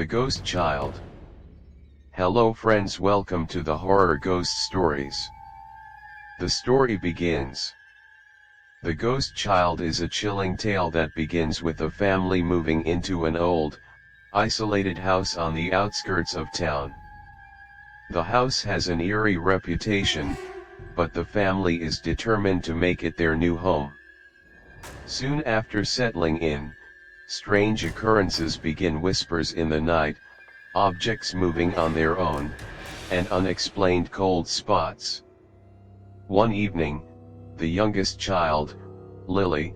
The Ghost Child. Hello friends, welcome to the horror ghost stories. The story begins. The Ghost Child is a chilling tale that begins with a family moving into an old, isolated house on the outskirts of town. The house has an eerie reputation, but the family is determined to make it their new home. Soon after settling in, strange occurrences begin: whispers in the night, objects moving on their own, and unexplained cold spots. One evening, the youngest child, Lily,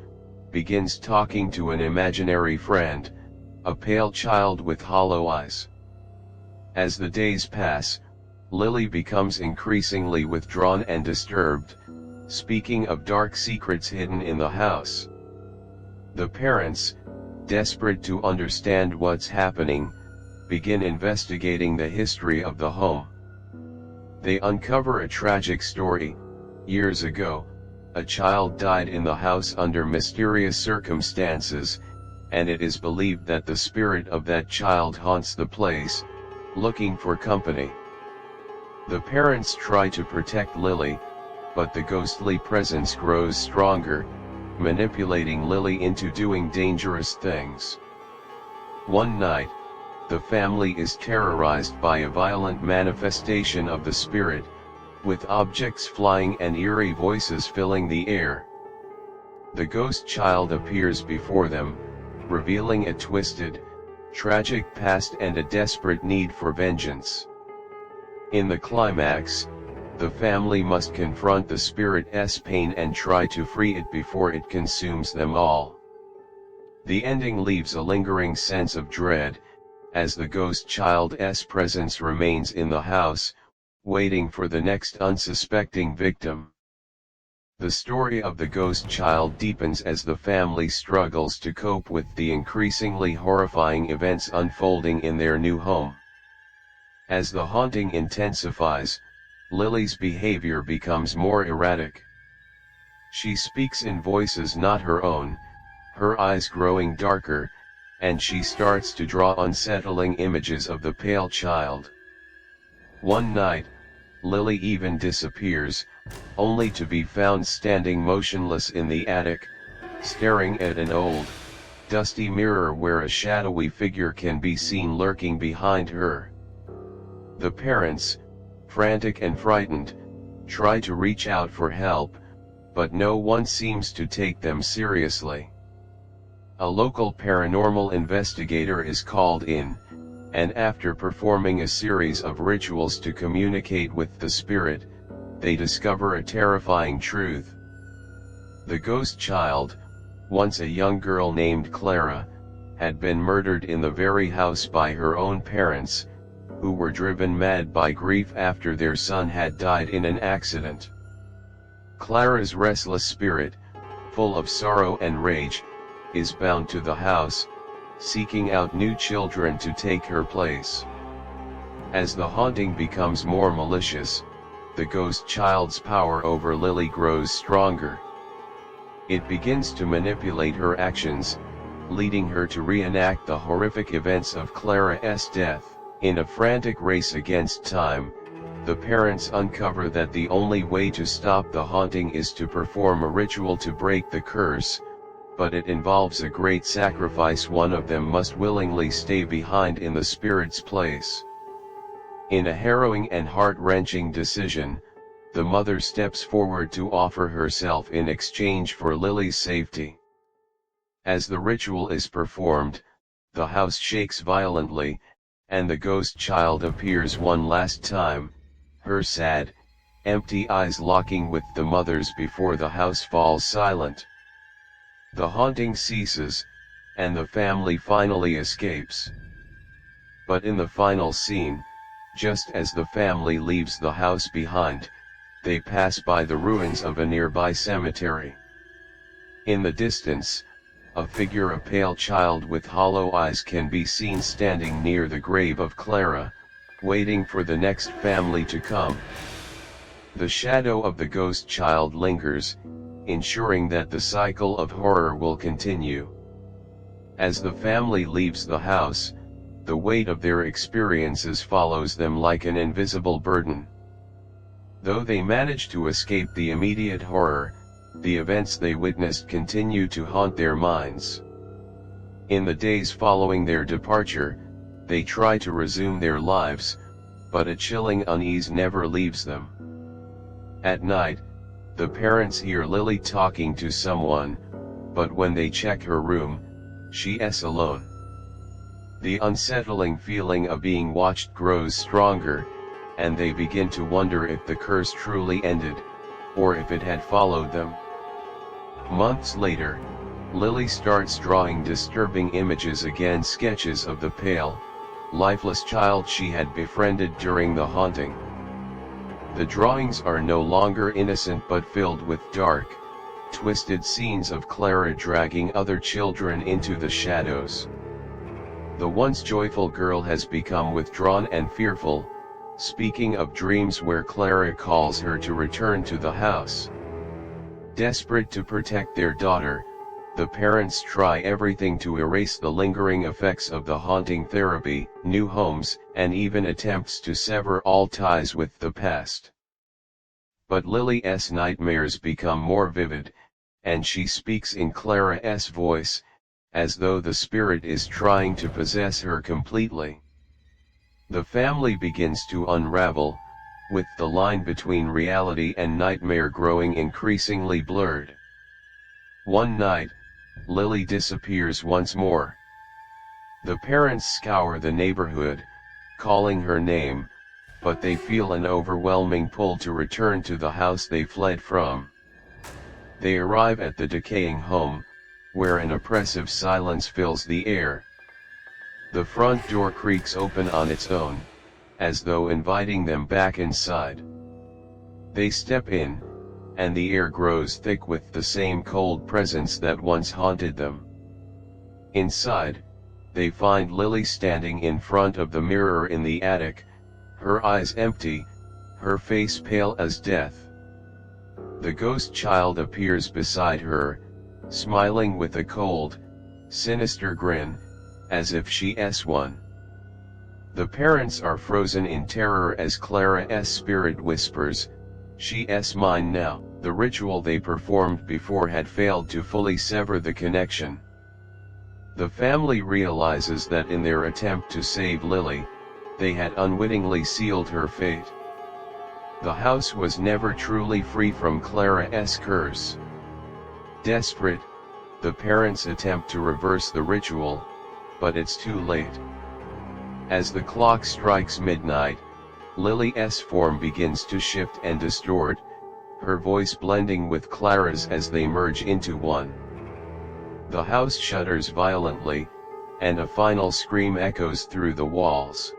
begins talking to an imaginary friend, a pale child with hollow eyes. As the days pass, Lily becomes increasingly withdrawn and disturbed, speaking of dark secrets hidden in the house. The parents, desperate to understand what's happening, begin investigating the history of the home. They uncover a tragic story. Years ago, a child died in the house under mysterious circumstances, and it is believed that the spirit of that child haunts the place, looking for company. The parents try to protect Lily, but the ghostly presence grows stronger, manipulating Lily into doing dangerous things. One night, the family is terrorized by a violent manifestation of the spirit, with objects flying and eerie voices filling the air. The ghost child appears before them, revealing a twisted, tragic past and a desperate need for vengeance. In the climax, the family must confront the spirit's pain and try to free it before it consumes them all. The ending leaves a lingering sense of dread, as the ghost child's presence remains in the house, waiting for the next unsuspecting victim. The story of the ghost child deepens as the family struggles to cope with the increasingly horrifying events unfolding in their new home. As the haunting intensifies, Lily's behavior becomes more erratic. She speaks in voices not her own, her eyes growing darker, and she starts to draw unsettling images of the pale child. One night, Lily even disappears, only to be found standing motionless in the attic, staring at an old, dusty mirror where a shadowy figure can be seen lurking behind her. The parents, frantic and frightened, try to reach out for help, but no one seems to take them seriously. A local paranormal investigator is called in, and after performing a series of rituals to communicate with the spirit, they discover a terrifying truth. The ghost child, once a young girl named Clara, had been murdered in the very house by her own parents, who were driven mad by grief after their son had died in an accident. Clara's restless spirit, full of sorrow and rage, is bound to the house, seeking out new children to take her place. As the haunting becomes more malicious, the ghost child's power over Lily grows stronger. It begins to manipulate her actions, leading her to reenact the horrific events of Clara's death. In a frantic race against time, the parents uncover that the only way to stop the haunting is to perform a ritual to break the curse, but it involves a great sacrifice. One of them must willingly stay behind in the spirit's place. In a harrowing and heart-wrenching decision, the mother steps forward to offer herself in exchange for Lily's safety. As the ritual is performed, the house shakes violently, and the ghost child appears one last time, her sad, empty eyes locking with the mother's before the house falls silent. The haunting ceases, and the family finally escapes. But in the final scene, just as the family leaves the house behind, they pass by the ruins of a nearby cemetery. In the distance, a figure, a pale child with hollow eyes, can be seen standing near the grave of Clara, waiting for the next family to come. The shadow of the ghost child lingers, ensuring that the cycle of horror will continue. As the family leaves the house, the weight of their experiences follows them like an invisible burden. Though they manage to escape the immediate horror, the events they witnessed continue to haunt their minds. In the days following their departure, they try to resume their lives, but a chilling unease never leaves them. At night, the parents hear Lily talking to someone, but when they check her room, she is alone. The unsettling feeling of being watched grows stronger, and they begin to wonder if the curse truly ended, or if it had followed them. Months later, Lily starts drawing disturbing images again, sketches of the pale, lifeless child she had befriended during the haunting. The drawings are no longer innocent but filled with dark, twisted scenes of Clara dragging other children into the shadows. The once joyful girl has become withdrawn and fearful, speaking of dreams where Clara calls her to return to the house. Desperate to protect their daughter, the parents try everything to erase the lingering effects of the haunting, therapy, new homes, and even attempts to sever all ties with the past. But Lily's nightmares become more vivid, and she speaks in Clara's voice, as though the spirit is trying to possess her completely. The family begins to unravel, with the line between reality and nightmare growing increasingly blurred. One night, Lily disappears once more. The parents scour the neighborhood, calling her name, but they feel an overwhelming pull to return to the house they fled from. They arrive at the decaying home, where an oppressive silence fills the air. The front door creaks open on its own, as though inviting them back inside. They step in, and the air grows thick with the same cold presence that once haunted them. Inside, they find Lily standing in front of the mirror in the attic, her eyes empty, her face pale as death. The ghost child appears beside her, smiling with a cold, sinister grin, as if she's one. The parents are frozen in terror as Clara's spirit whispers, "She's mine now." The ritual they performed before had failed to fully sever the connection. The family realizes that in their attempt to save Lily, they had unwittingly sealed her fate. The house was never truly free from Clara's curse. Desperate, the parents attempt to reverse the ritual, but it's too late. As the clock strikes midnight, Lily's form begins to shift and distort, her voice blending with Clara's as they merge into one. The house shudders violently, and a final scream echoes through the walls.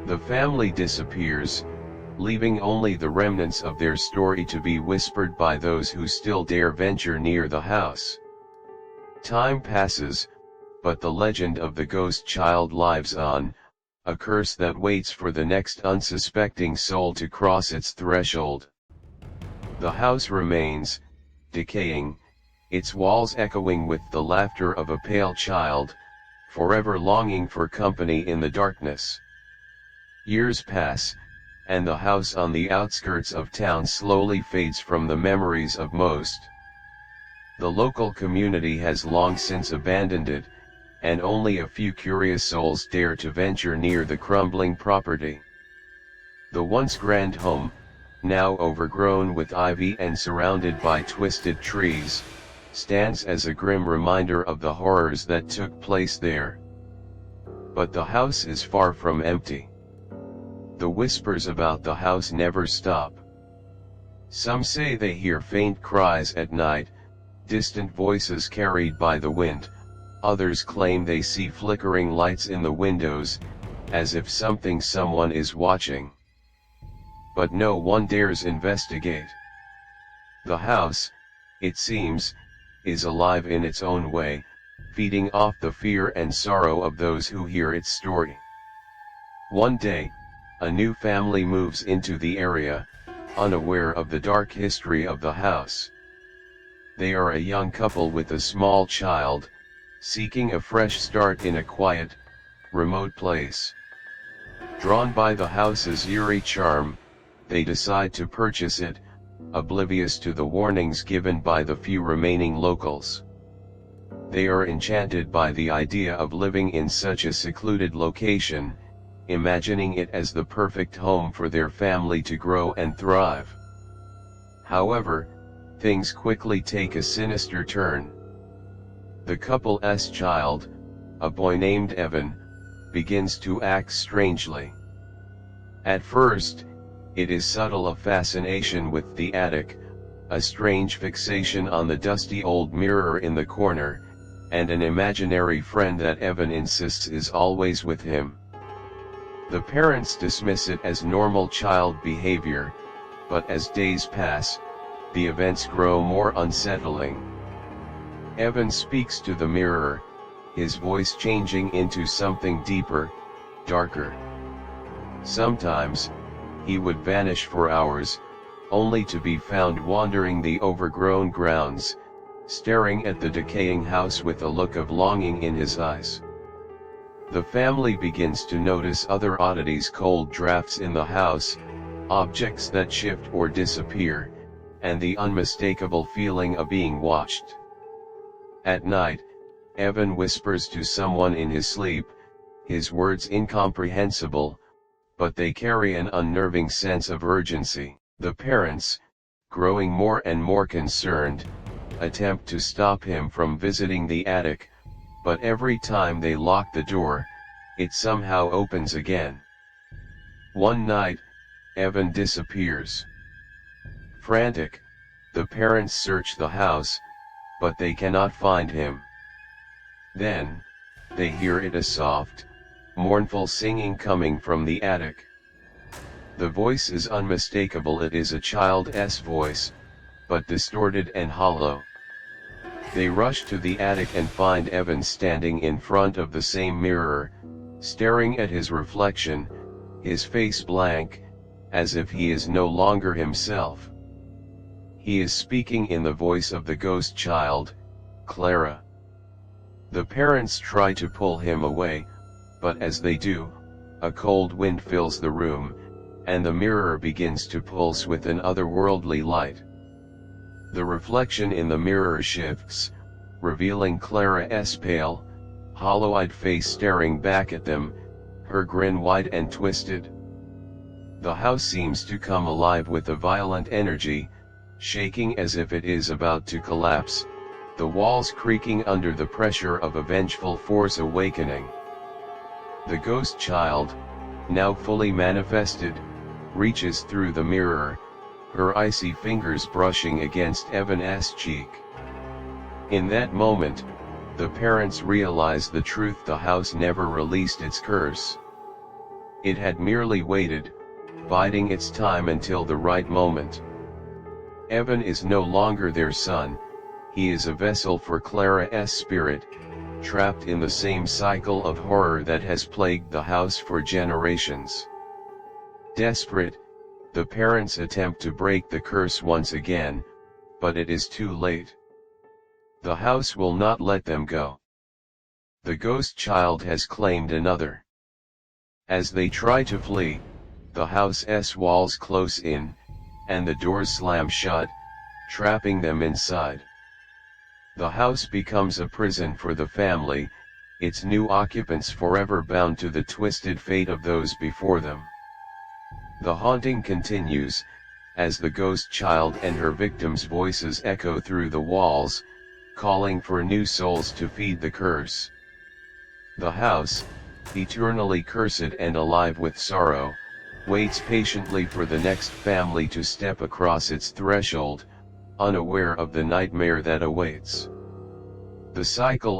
The family disappears, leaving only the remnants of their story to be whispered by those who still dare venture near the house. Time passes, but the legend of the ghost child lives on, a curse that waits for the next unsuspecting soul to cross its threshold. The house remains, decaying, its walls echoing with the laughter of a pale child, forever longing for company in the darkness. Years pass, and the house on the outskirts of town slowly fades from the memories of most. The local community has long since abandoned it, and only a few curious souls dare to venture near the crumbling property. The once grand home, now overgrown with ivy and surrounded by twisted trees, stands as a grim reminder of the horrors that took place there. But the house is far from empty. The whispers about the house never stop. Some say they hear faint cries at night, distant voices carried by the wind. Others claim they see flickering lights in the windows, as if someone is watching. But no one dares investigate. The house, it seems, is alive in its own way, feeding off the fear and sorrow of those who hear its story. One day, a new family moves into the area, unaware of the dark history of the house. They are a young couple with a small child, seeking a fresh start in a quiet, remote place. Drawn by the house's eerie charm, they decide to purchase it, oblivious to the warnings given by the few remaining locals. They are enchanted by the idea of living in such a secluded location, imagining it as the perfect home for their family to grow and thrive. However, things quickly take a sinister turn. The couple's child, a boy named Evan, begins to act strangely. At first, it is subtle, a fascination with the attic, a strange fixation on the dusty old mirror in the corner, and an imaginary friend that Evan insists is always with him. The parents dismiss it as normal child behavior, but as days pass, the events grow more unsettling. Evan speaks to the mirror, his voice changing into something deeper, darker. Sometimes, he would vanish for hours, only to be found wandering the overgrown grounds, staring at the decaying house with a look of longing in his eyes. The family begins to notice other oddities: cold drafts in the house, objects that shift or disappear, and the unmistakable feeling of being watched. At night, Evan whispers to someone in his sleep, his words incomprehensible, but they carry an unnerving sense of urgency. The parents, growing more and more concerned, attempt to stop him from visiting the attic, but every time they lock the door, it somehow opens again. One night, Evan disappears. Frantic, the parents search the house, but they cannot find him. Then, they hear a soft, mournful singing coming from the attic. The voice is unmistakable. It is a child's voice, but distorted and hollow. They rush to the attic and find Evan standing in front of the same mirror, staring at his reflection, his face blank, as if he is no longer himself. He is speaking in the voice of the ghost child, Clara. The parents try to pull him away, but as they do, a cold wind fills the room, and the mirror begins to pulse with an otherworldly light. The reflection in the mirror shifts, revealing Clara's pale, hollow-eyed face staring back at them, her grin wide and twisted. The house seems to come alive with a violent energy, shaking as if it is about to collapse, the walls creaking under the pressure of a vengeful force awakening. The ghost child, now fully manifested, reaches through the mirror, her icy fingers brushing against Evan's cheek. In that moment, the parents realize the truth: the house never released its curse. It had merely waited, biding its time until the right moment. Evan is no longer their son, he is a vessel for Clara's spirit, trapped in the same cycle of horror that has plagued the house for generations. Desperate, the parents attempt to break the curse once again, but it is too late. The house will not let them go. The ghost child has claimed another. As they try to flee, the house's walls close in, and the doors slam shut, trapping them inside. The house becomes a prison for the family, its new occupants forever bound to the twisted fate of those before them. The haunting continues, as the ghost child and her victims' voices echo through the walls, calling for new souls to feed the curse. The house, eternally cursed and alive with sorrow, waits patiently for the next family to step across its threshold, unaware of the nightmare that awaits. The cycle